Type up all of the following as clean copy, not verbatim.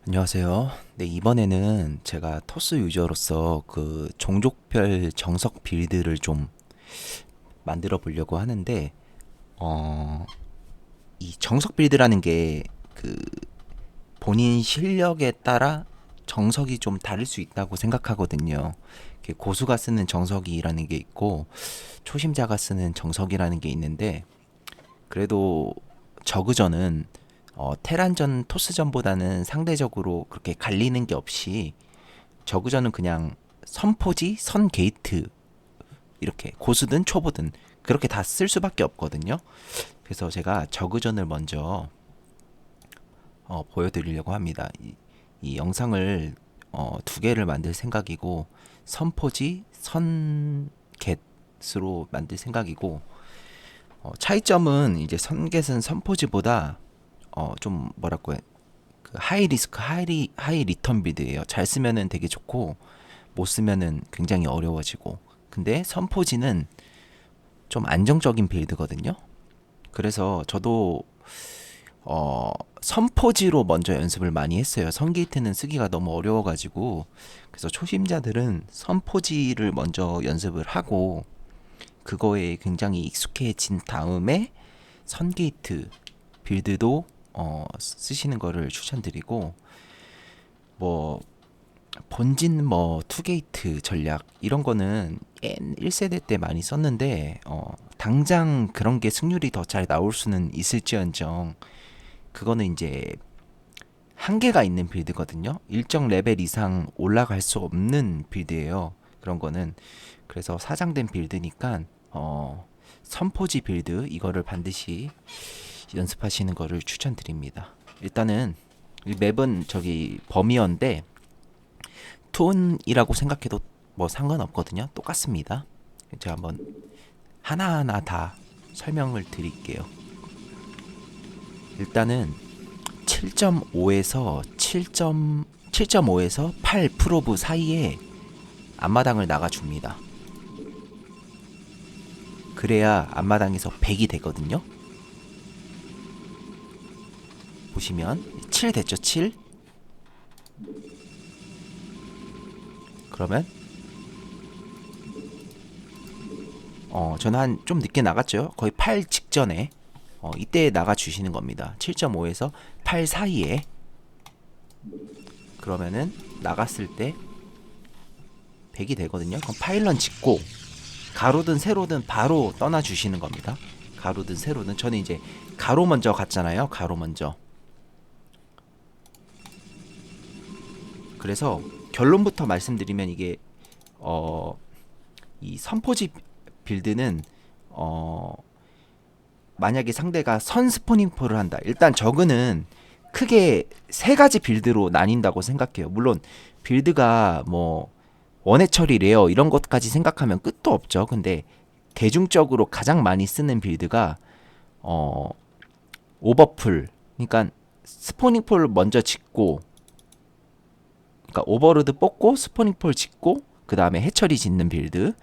안녕하세요. 네, 이번에는 제가 토스 유저로서 그 종족별 정석 빌드를 좀 만들어 보려고 하는데, 어, 이 정석 빌드라는 게 그 본인 실력에 따라 정석이 좀 다를 수 있다고 생각하거든요. 이렇게 고수가 쓰는 정석이라는 게 있고, 초심자가 쓰는 정석이라는 게 있는데, 그래도 저그전은 테란전, 토스전보다는 상대적으로 그렇게 갈리는 게 없이 저그전은 그냥 선포지, 선 게이트 이렇게 고수든 초보든 그렇게 다 쓸 수밖에 없거든요. 그래서 제가 저그전을 먼저 보여드리려고 합니다. 이 영상을 두 개를 만들 생각이고 선포지, 선겟으로 만들 생각이고 차이점은 이제 선겟은 선포지보다 좀 뭐랄까 그 하이 리스크 하이 리턴 빌드예요. 잘 쓰면은 되게 좋고 못 쓰면은 굉장히 어려워지고. 근데 선포지는 좀 안정적인 빌드거든요. 그래서 저도 선포지로 먼저 연습을 많이 했어요. 선게이트는 쓰기가 너무 어려워가지고. 그래서 초심자들은 선포지를 먼저 연습을 하고 그거에 굉장히 익숙해진 다음에 선게이트 빌드도 쓰시는 거를 추천드리고, 뭐 본진 뭐 투게이트 전략 이런 거는 1세대 때 많이 썼는데 당장 그런 게 승률이 더 잘 나올 수는 있을지언정 그거는 이제 한계가 있는 빌드거든요. 일정 레벨 이상 올라갈 수 없는 빌드예요. 그런 거는. 그래서 사장된 빌드니까 선포지 빌드 이거를 반드시 연습하시는 거를 추천드립니다. 일단은 이 맵은 저기 범위어인데 톤이라고 생각해도 뭐 상관없거든요. 똑같습니다. 제가 한번 하나하나 다 설명을 드릴게요. 일단은 7.5에서 7.5에서 8 프로브 사이에 앞마당을 나가줍니다. 그래야 앞마당에서 100이 되거든요. 보시면 7 됐죠? 7. 그러면 저는 한 좀 늦게 나갔죠. 거의 8 직전에 이때 나가 주시는 겁니다. 7.5에서 8 사이에. 그러면은 나갔을 때 100이 되거든요. 그럼 파일런 짓고 가로든 세로든 바로 떠나 주시는 겁니다. 가로든 세로든. 저는 이제 가로 먼저 갔잖아요. 가로 먼저. 그래서 결론부터 말씀드리면 이게 어, 이 선포지 빌드는 만약에 상대가 선 스포닝포를 한다. 일단 저그는 크게 세 가지 빌드로 나뉜다고 생각해요. 물론 빌드가 뭐 원해 처리 레어 이런 것까지 생각하면 끝도 없죠. 근데 대중적으로 가장 많이 쓰는 빌드가 어 오버풀. 그러니까 스포닝폴 먼저 짓고, 그러니까 오버로드 뽑고 스포닝폴 짓고 그 다음에 해처리 짓는 빌드,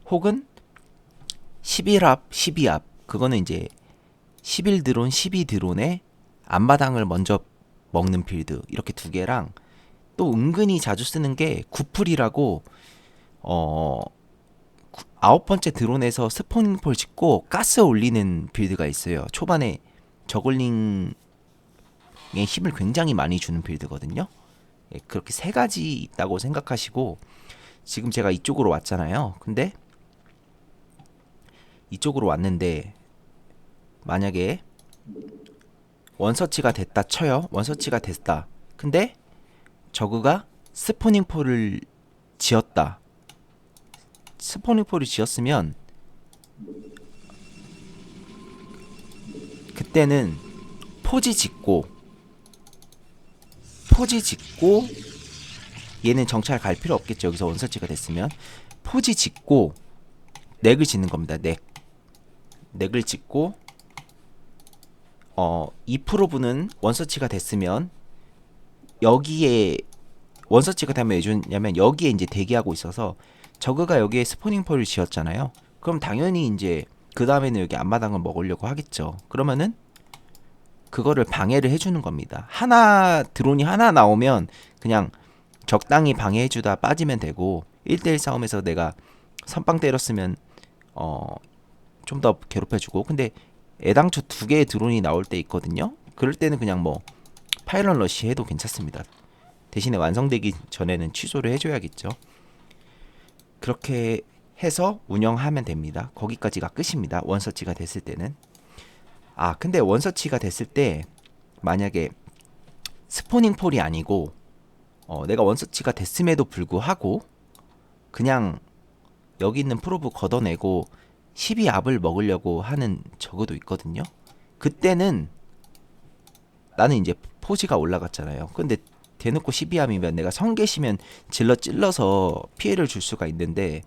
혹은 11합 12합. 그거는 이제 11 드론 12 드론에 앞마당을 먼저 먹는 빌드, 이렇게 두 개랑 또 은근히 자주 쓰는 게 구풀이라고 어 아홉 번째 드론에서 스포닝폴 짓고 가스 올리는 빌드가 있어요. 초반에 저글링에 힘을 굉장히 많이 주는 빌드거든요. 예, 그렇게 세 가지 있다고 생각하시고, 지금 제가 이쪽으로 왔잖아요. 근데 이쪽으로 왔는데 만약에 원서치가 됐다 쳐요. 원서치가 됐다. 근데 저그가 스포닝폴을 지었다. 스포닝폴을 지었으면 그때는 포지 짓고 포지 짓고 얘는 정찰 갈 필요 없겠죠. 여기서 원서치가 됐으면 포지 짓고 넥을 짓는 겁니다. 넥을 짓고 2%분은 원서치가 됐으면 여기에 원서치가 되면 왜 주냐면 여기에 이제 대기하고 있어서 저그가 여기에 스포닝 폴을 지었잖아요. 그럼 당연히 이제 그 다음에는 여기 앞마당을 먹으려고 하겠죠. 그러면은 그거를 방해를 해주는 겁니다. 하나 드론이 하나 나오면 그냥 적당히 방해해주다 빠지면 되고 1대1 싸움에서 내가 선빵 때렸으면 좀 더 괴롭혀주고 근데 애당초 두 개의 드론이 나올 때 있거든요. 그럴 때는 그냥 뭐 파일럿 러시 해도 괜찮습니다. 대신에 완성되기 전에는 취소를 해줘야겠죠. 그렇게 해서 운영하면 됩니다. 거기까지가 끝입니다. 원서치가 됐을 때는. 아 근데 원서치가 됐을 때 만약에 스포닝 폴이 아니고 내가 원서치가 됐음에도 불구하고 그냥 여기 있는 프로브 걷어내고 12압을 먹으려고 하는 저그도 있거든요. 그때는 나는 이제 포지가 올라갔잖아요. 근데 대놓고 12압이면 내가 성계시면 찔러서 피해를 줄 수가 있는데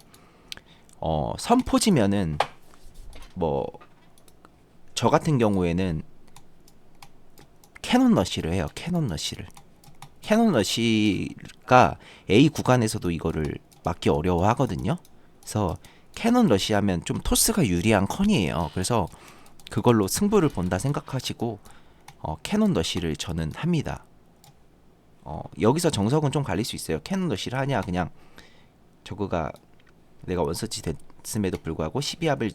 선포지면은 뭐 저 같은 경우에는 캐논 러시를 해요. 캐논 러시가 A 구간에서도 이거를 막기 어려워하거든요. 그래서 캐논 러시하면 좀 토스가 유리한 컨이에요. 그래서 그걸로 승부를 본다 생각하시고 캐논 러시를 저는 합니다. 여기서 정석은 좀 갈릴 수 있어요. 캐논 러시를 하냐 그냥 저거가 내가 원서치 됐음에도 불구하고 12압을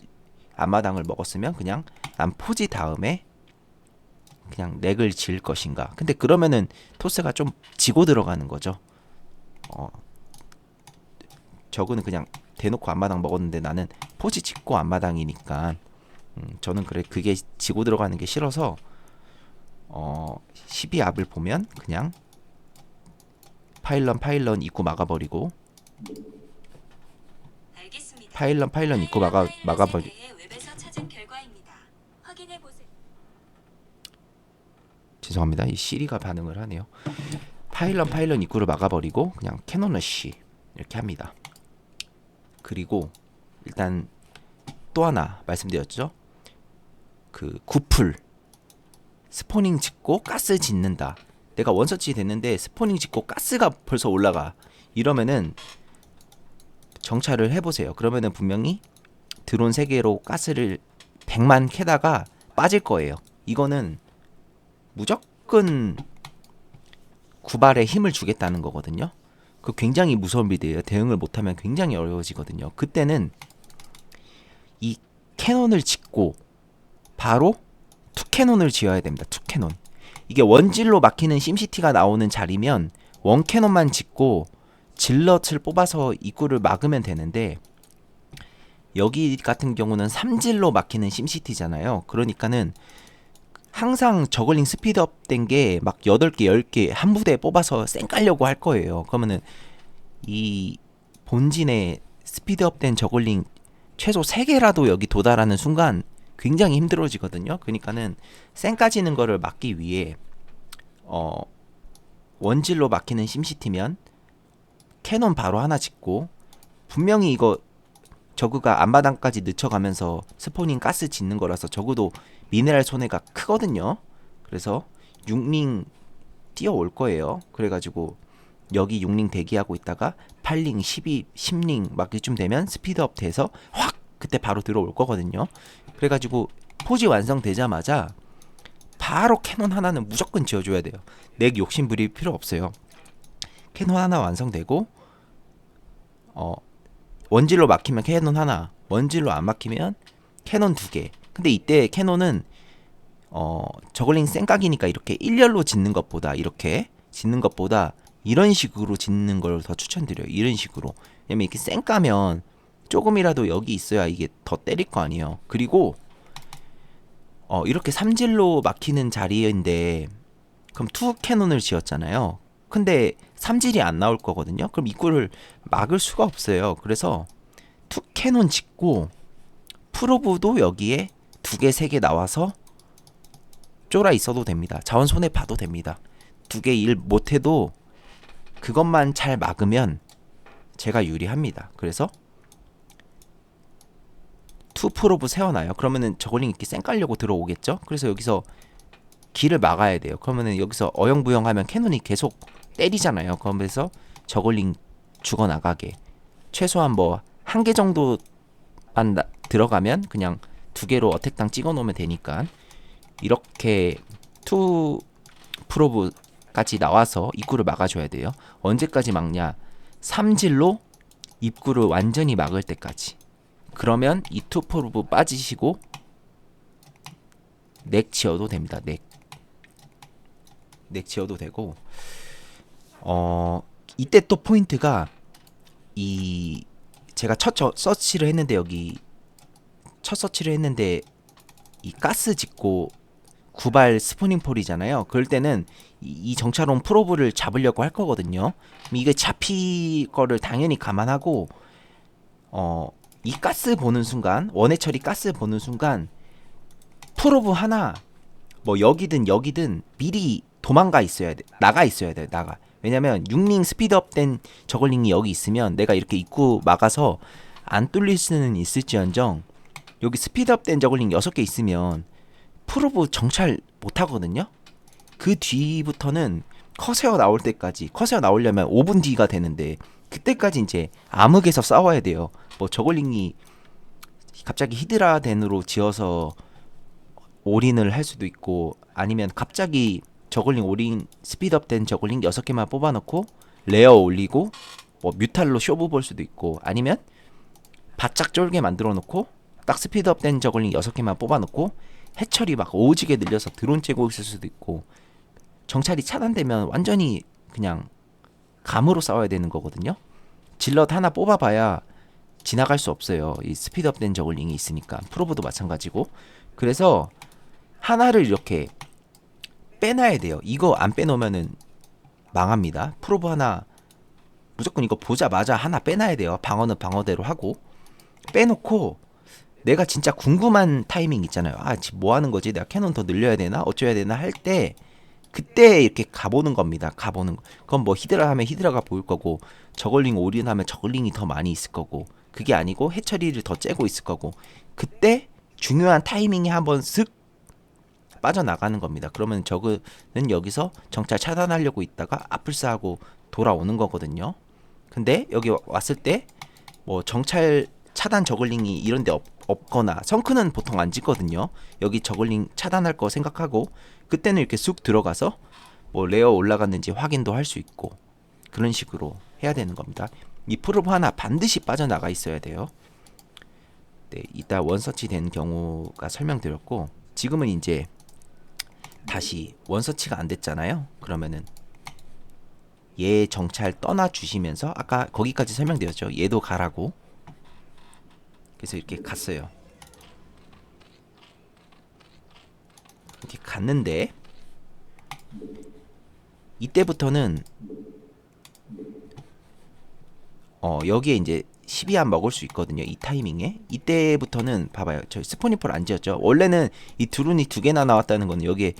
앞마당을 먹었으면 그냥 난 포지 다음에 그냥 넥을 지을 것인가. 근데 그러면은 토스가 좀 지고 들어가는 거죠. 저거는 그냥 대놓고 앞마당 먹었는데 나는 포지 짓고 앞마당이니까 저는 그게 지고 들어가는 게 싫어서 12압을 보면 그냥 파일런 입구 막아버리고 파일런 입구 막아버리 죄송합니다. 이 시리가 반응을 하네요. 파일런 입구를 막아버리고 그냥 캐논 러시 이렇게 합니다. 그리고 일단 또 하나 말씀드렸죠. 그 구풀 스포닝 짓고 가스 짓는다. 내가 원서치 됐는데 스포닝 짓고 가스가 벌써 올라가. 이러면은 정찰을 해보세요. 그러면은 분명히 드론 3개로 가스를 100만 캐다가 빠질 거예요. 이거는 무조건 구발에 힘을 주겠다는 거거든요. 그 굉장히 무서운 빌드예요. 대응을 못하면 굉장히 어려워지거든요. 그때는 이 캐논을 짓고 바로 투캐논을 지어야 됩니다. 투캐논. 이게 원질로 막히는 심시티가 나오는 자리면 원캐논만 짓고 질럿을 뽑아서 입구를 막으면 되는데 여기 같은 경우는 3질로 막히는 심시티잖아요. 그러니까는 항상 저글링 스피드업 된 게 막 8개, 10개 한 부대에 뽑아서 쌩 깔려고 할 거예요. 그러면은 이 본진에 스피드업 된 저글링 최소 3개라도 여기 도달하는 순간 굉장히 힘들어지거든요. 그러니까는 쌩 까지는 거를 막기 위해 원질로 막히는 심시티면 캐논 바로 하나 짓고 분명히 이거 저그가 앞마당까지 늦춰가면서 스포닝 가스 짓는 거라서 적어도 미네랄 손해가 크거든요. 그래서 6링 뛰어올 거예요. 그래가지고 여기 6링 대기하고 있다가 8링, 12, 10링 막 이쯤 되면 스피드업 돼서 확 그때 바로 들어올 거거든요. 그래가지고 포지 완성되자마자 바로 캐논 하나는 무조건 지어줘야 돼요. 넥 욕심 부릴 필요 없어요. 캐논 하나 완성되고 원질로 막히면 캐논 하나, 원질로 안 막히면 캐논 2개. 근데 이때 캐논은 저글링 쌩깍이니까 이렇게 일렬로 짓는 것보다 이렇게 짓는 것보다 이런 식으로 짓는 걸 더 추천드려요. 이런 식으로. 왜냐면 이렇게 쌩까면 조금이라도 여기 있어야 이게 더 때릴 거 아니에요. 그리고 이렇게 3질로 막히는 자리인데 그럼 투 캐논을 지었잖아요. 근데 3질이 안 나올 거거든요. 그럼 입구를 막을 수가 없어요. 그래서 투 캐논 짓고 프로브도 여기에 2개, 3개 나와서 쫄아 있어도 됩니다. 자원 손해 봐도 됩니다. 2개 일 못해도 그것만 잘 막으면 제가 유리합니다. 그래서 투 프로브 세워놔요. 그러면은 저글링 이렇게 쌩 깔려고 들어오겠죠? 그래서 여기서 길을 막아야 돼요. 그러면은 여기서 어영부영하면 캐논이 계속 때리잖아요. 그러면서 저글링 죽어나가게 최소한 뭐 1개 정도만 들어가면 그냥 2개로 어택당 찍어 놓으면 되니까 이렇게 투 프로브까지 나와서 입구를 막아줘야 돼요. 언제까지 막냐? 삼질로 입구를 완전히 막을 때까지. 그러면 이 투 프로브 빠지시고 넥 지어도 됩니다. 넥 지어도 되고, 이때 또 포인트가, 제가 첫 서치를 했는데, 여기 첫 서치를 했는데 이 가스 짓고 구발 스포닝 폴이잖아요. 그럴 때는 이 정찰용 프로브를 잡으려고 할 거거든요. 이게 잡힐 거를 당연히 감안하고, 이 가스 보는 순간, 원해 처리 가스 보는 순간 프로브 하나 뭐 여기든 미리 도망가 있어야 돼. 나가 있어야 돼. 나가. 왜냐면 6링 스피드업 된 저글링이 여기 있으면 내가 이렇게 입구 막아서 안 뚫릴 수는 있을지언정, 여기 스피드업 된 저글링 6개 있으면 프로브 정찰 못 하거든요. 그 뒤부터는 커세어 나올 때까지, 커세어 나오려면 5분 뒤가 되는데 그때까지 이제 암흑에서 싸워야 돼요. 뭐 저글링이 갑자기 히드라 덴으로 지어서 올인을 할 수도 있고, 아니면 갑자기 저글링 올인 스피드업 된 저글링 6개만 뽑아놓고 레어 올리고 뭐 뮤탈로 쇼부 볼 수도 있고, 아니면 바짝 쫄게 만들어 놓고 딱 스피드업 된 저글링 6개만 뽑아놓고 해처리 막 오지게 늘려서 드론 째고 있을 수도 있고, 정찰이 차단되면 완전히 그냥 감으로 싸워야 되는 거거든요. 질럿 하나 뽑아봐야 지나갈 수 없어요. 이 스피드업 된 저글링이 있으니까. 프로브도 마찬가지고. 그래서 하나를 이렇게 빼놔야 돼요. 이거 안 빼놓으면은 망합니다. 프로브 하나 무조건 이거 보자마자 하나 빼놔야 돼요. 방어는 방어대로 하고. 빼놓고 내가 진짜 궁금한 타이밍 있잖아요. 아, 지금 뭐 하는 거지? 내가 캐논 더 늘려야 되나? 어쩌야 되나? 할 때 그때 이렇게 가보는 겁니다. 가보는 거. 그건 뭐 히드라 하면 히드라가 보일 거고, 저글링 올인하면 저글링이 더 많이 있을 거고, 그게 아니고 해처리를 더 째고 있을 거고, 그때 중요한 타이밍에 한번 슥 빠져나가는 겁니다. 그러면 저그는 여기서 정찰 차단하려고 있다가 아플싸하고 돌아오는 거거든요. 근데 여기 왔을 때 뭐 정찰 차단 저글링이 이런 데 없거나, 성크는 보통 안 짓거든요. 여기 저글링 차단할 거 생각하고 그때는 이렇게 쑥 들어가서 뭐 레어 올라갔는지 확인도 할 수 있고, 그런 식으로 해야 되는 겁니다. 이 프로브 하나 반드시 빠져나가 있어야 돼요. 네, 이따 원서치 된 경우가 설명드렸고, 지금은 이제 다시 원서치가 안 됐잖아요. 그러면은 얘 정찰 떠나 주시면서, 아까 거기까지 설명드렸죠. 얘도 가라고. 그래서 이렇게 갔어요. 이렇게 갔는데 이때부터는 여기에 이제 12안 먹을 수 있거든요. 이 타이밍에. 이때부터는 봐봐요. 저 스포니폴 안 지었죠. 원래는 이 드론이 2개나 나왔다는 건 여기에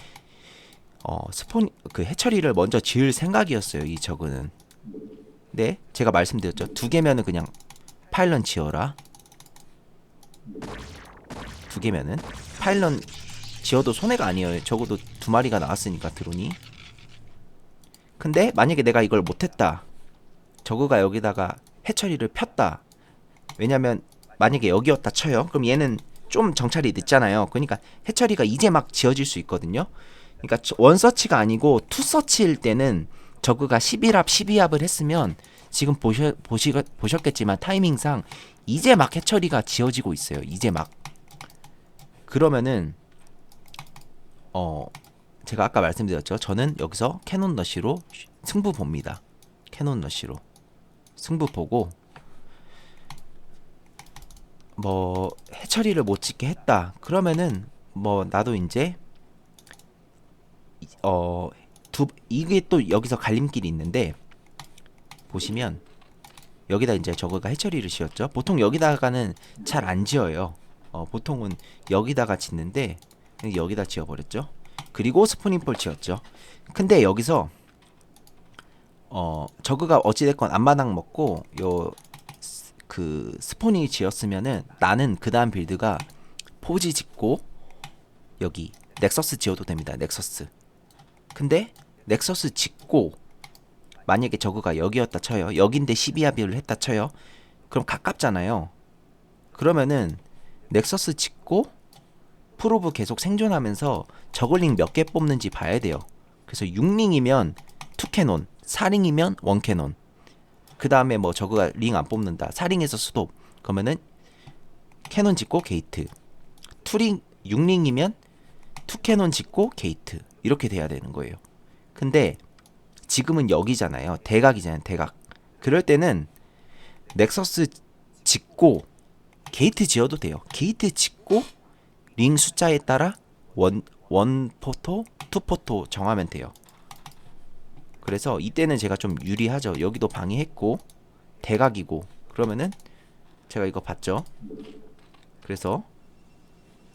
그 해처리를 먼저 지을 생각이었어요. 이 저그는. 네, 제가 말씀드렸죠. 2개면은 그냥 파일런 지어라. 2개면은 파일런 지어도 손해가 아니에요. 적어도 2마리가 나왔으니까 드론이. 근데 만약에 내가 이걸 못했다, 저그가 여기다가 해처리를 폈다. 왜냐면 만약에 여기였다 쳐요. 그럼 얘는 좀 정찰이 늦잖아요. 그러니까 해처리가 이제 막 지어질 수 있거든요. 그러니까 원서치가 아니고 투서치일 때는 저그가 11합 12합을 했으면 지금 보셨겠지만 타이밍상 이제 막 해처리가 지어지고 있어요. 이제 막. 그러면은 제가 아까 말씀드렸죠. 저는 여기서 캐논 러시로 승부 봅니다. 캐논 러시로 승부 보고, 뭐 해처리를 못 짓게 했다. 그러면은 뭐 나도 이제 이게 또 여기서 갈림길이 있는데, 보시면 여기다 이제 저거가 해처리를 지었죠. 보통 여기다가는 잘 안 지어요. 보통은 여기다가 짓는데 여기다 지어버렸죠. 그리고 스포닝폴 지었죠. 근데 여기서 저그가 어찌됐건 앞마당 먹고 그 스포닝 지었으면은 나는 그 다음 빌드가 포지 짓고 여기 넥서스 지어도 됩니다. 넥서스. 근데 넥서스 짓고 만약에 저그가 여기였다 쳐요. 여긴데 12합의를 했다 쳐요. 그럼 가깝잖아요. 그러면은 넥서스 짓고 프로브 계속 생존하면서 저글링 몇 개 뽑는지 봐야 돼요. 그래서 6링이면 2캐논, 4링이면 1캐논. 그 다음에 뭐 저거가 링 안 뽑는다, 4링에서 스톱, 그러면은 캐논 짓고 게이트. 2링, 6링이면 2캐논 짓고 게이트. 이렇게 돼야 되는 거예요. 근데 지금은 여기잖아요. 대각이잖아요. 대각. 그럴 때는 넥서스 짓고 게이트 지어도 돼요. 게이트 짓고 링 숫자에 따라 원 포토, 투 포토 정하면 돼요. 그래서 이때는 제가 좀 유리하죠. 여기도 방해했고 대각이고, 그러면은 제가 이거 봤죠. 그래서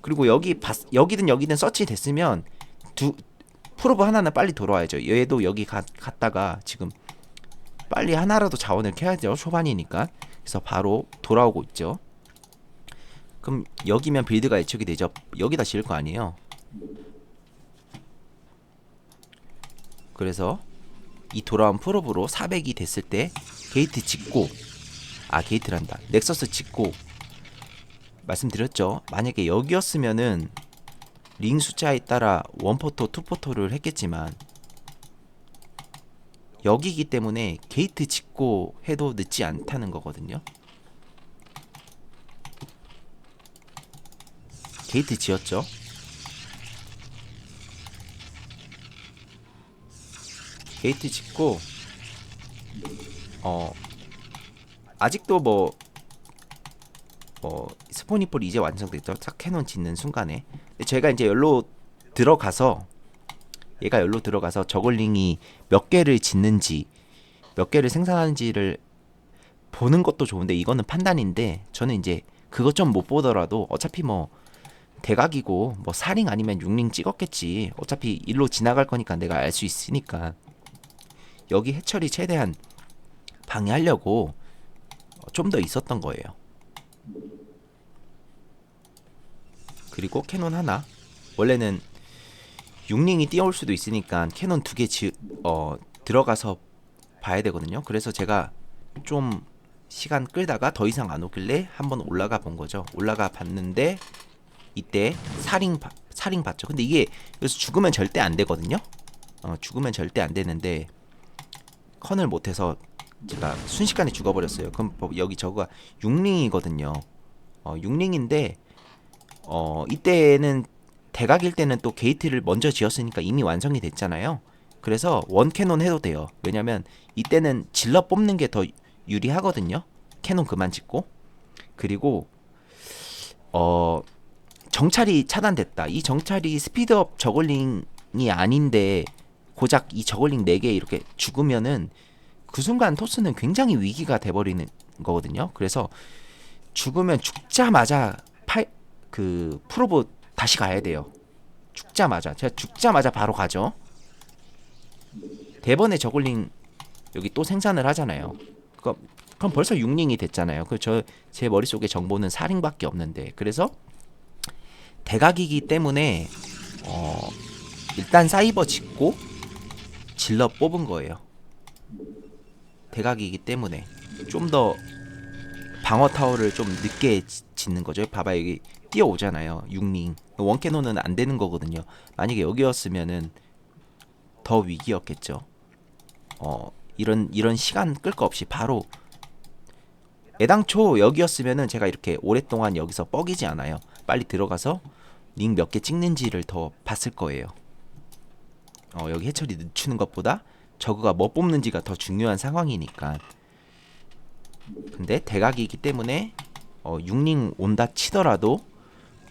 그리고 여기든 여기든 서치 됐으면 프로브 하나는 빨리 돌아와야죠. 얘도 여기 갔다가 지금 빨리 하나라도 자원을 켜야죠. 초반이니까. 그래서 바로 돌아오고 있죠. 그럼 여기면 빌드가 예측이 되죠. 여기다 지을 거 아니에요. 그래서 이 돌아온 프로브로 400이 됐을 때 게이트 짓고, 게이트란다, 넥서스 짓고, 말씀드렸죠. 만약에 여기였으면은 링 숫자에 따라 원포토, 투포토를 했겠지만 여기기 때문에 게이트 짓고 해도 늦지 않다는 거거든요. 게이트 지었죠. 게이트 짓고 아직도 스포니폴 이제 완성됐죠. 딱 캐논 짓는 순간에. 제가 이제 열로 들어가서, 얘가 열로 들어가서 저글링이 몇 개를 짓는지, 몇 개를 생산하는지를 보는 것도 좋은데, 이거는 판단인데, 저는 이제 그것 좀 못 보더라도 어차피 뭐 대각이고 뭐 4링 아니면 6링 찍었겠지. 어차피 일로 지나갈 거니까 내가 알 수 있으니까 여기 해처리 최대한 방해하려고 좀 더 있었던 거예요. 그리고 캐논 하나, 원래는 6링이 뛰어올 수도 있으니까 캐논 2개 들어가서 봐야 되거든요. 그래서 제가 좀 시간 끌다가 더 이상 안 오길래 한번 올라가 본 거죠. 올라가 봤는데 이때 4링 봤죠. 근데 이게 여기서 죽으면 절대 안 되거든요. 죽으면 절대 안 되는데 컨을 못해서 제가 순식간에 죽어버렸어요. 그럼 여기 저거가 6링이거든요. 6링인데 이때는 대각일 때는 또 게이트를 먼저 지었으니까 이미 완성이 됐잖아요. 그래서 원 캐논 해도 돼요. 왜냐면 이때는 질러 뽑는 게 더 유리하거든요. 캐논 그만 짓고. 그리고 정찰이 차단됐다. 이 정찰이 스피드업 저글링이 아닌데 고작 이 저글링 4개 이렇게 죽으면은 그 순간 토스는 굉장히 위기가 돼버리는 거거든요. 그래서 죽으면 죽자마자 프로브 다시 가야 돼요. 죽자마자. 제가 죽자마자 바로 가죠. 대번에 저글링 여기 또 생산을 하잖아요. 그럼 벌써 6링이 됐잖아요. 제 머릿속에 정보는 4링밖에 없는데. 그래서 대각이기 때문에 일단 사이버 짓고 질러 뽑은 거예요. 대각이기 때문에 좀 더 방어 타워를 좀 늦게 짓는 거죠. 봐봐, 여기 뛰어오잖아요. 6링 원캐논은 안 되는 거거든요. 만약에 여기였으면은 더 위기였겠죠. 이런 시간 끌 거 없이 바로, 애당초 여기였으면은 제가 이렇게 오랫동안 여기서 뻐기지 않아요. 빨리 들어가서 링 몇 개 찍는지를 더 봤을 거예요. 여기 해처리 늦추는 것보다 저그가 뭐 뽑는지가 더 중요한 상황이니까. 근데 대각이기 때문에 6링 온다 치더라도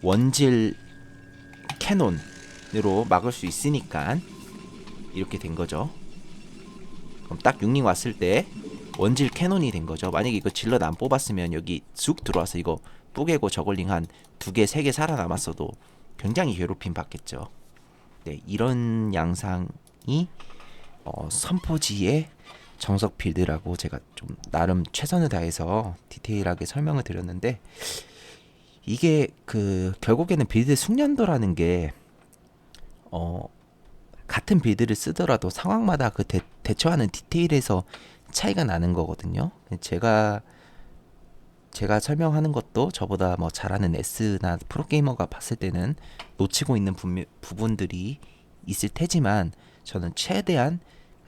원질 캐논으로 막을 수 있으니까 이렇게 된 거죠. 그럼 딱 6링 왔을 때 원질 캐논이 된 거죠. 만약에 이거 질럿 안 뽑았으면 여기 쑥 들어와서 이거 뿌개고 저글링 한 2개, 3개 살아남았어도 굉장히 괴롭힘 받겠죠. 네, 이런 양상이 선포지의 정석 빌드라고 제가 좀 나름 최선을 다해서 디테일하게 설명을 드렸는데, 이게 결국에는 빌드 숙련도라는 게 같은 빌드를 쓰더라도 상황마다 대처하는 디테일에서 차이가 나는 거거든요. 제가 제가 설명하는 것도 저보다 뭐 잘하는 S나 프로게이머가 봤을 때는 놓치고 있는 부분들이 있을 테지만 저는 최대한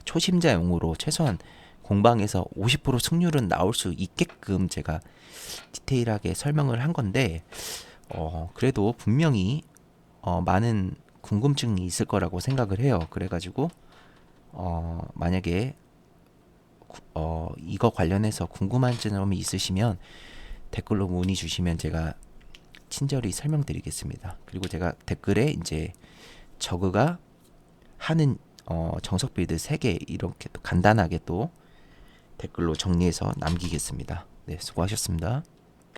초심자용으로 최소한 공방에서 50% 승률은 나올 수 있게끔 제가 디테일하게 설명을 한 건데 그래도 분명히 많은 궁금증이 있을 거라고 생각을 해요. 그래가지고 만약에 이거 관련해서 궁금한 점이 있으시면 댓글로 문의 주시면 제가 친절히 설명드리겠습니다. 그리고 제가 댓글에 이제 저그가 하는 정석 빌드 3개 이렇게 또 간단하게 또 댓글로 정리해서 남기겠습니다. 네, 수고하셨습니다.